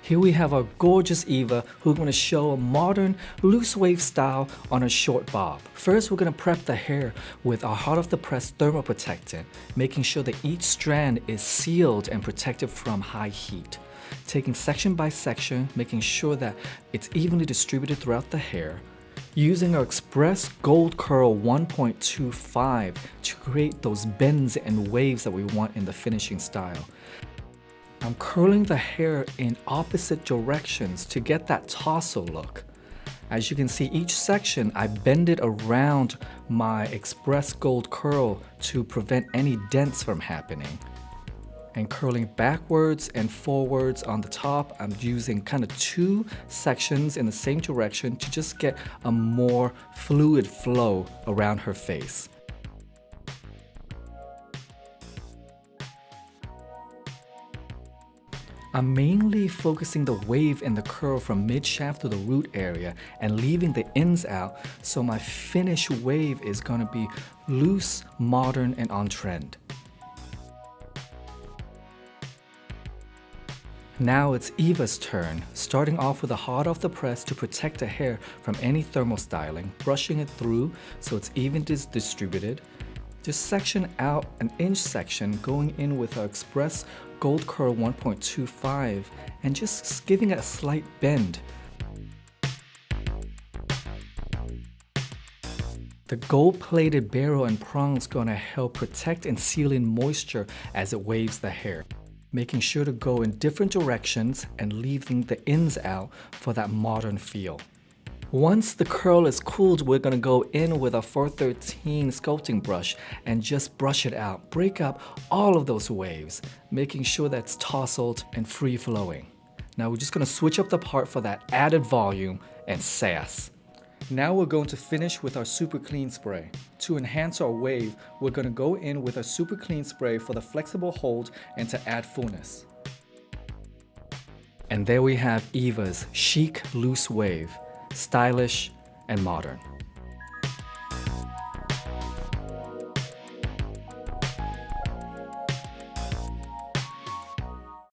Here we have our gorgeous Eva who's going to show a modern loose wave style on a short bob. First, we're going to prep the hair with our hot off the press thermal protectant, making sure that each strand is sealed and protected from high heat. Taking section by section, making sure that it's evenly distributed throughout the hair. Using our Express Gold Curl 1.25 to create those bends and waves that we want in the finishing style. I'm curling the hair in opposite directions to get that tassel look. As you can see, each section I bend it around my Express Gold Curl to prevent any dents from happening. And curling backwards and forwards on the top, I'm using kind of two sections in the same direction to just get a more fluid flow around her face. I'm mainly focusing the wave and the curl from mid-shaft to the root area and leaving the ends out, so my finished wave is going to be loose, modern, and on trend. Now it's Eva's turn, starting off with a hot off the press to protect the hair from any thermal styling, brushing it through so it's evenly distributed. Just section out an inch section, going in with our Express Gold Curl 1.25 and just giving it a slight bend. The gold-plated barrel and prong is going to help protect and seal in moisture as it waves the hair, making sure to go in different directions and leaving the ends out for that modern feel. Once the curl is cooled, we're going to go in with a 413 sculpting brush and just brush it out. Break up all of those waves, making sure that it's tousled and free-flowing. Now we're just going to switch up the part for that added volume and sass. Now we're going to finish with our super clean spray. To enhance our wave, we're going to go in with a super clean spray for the flexible hold and to add fullness. And there we have Eva's chic loose wave. Stylish and modern.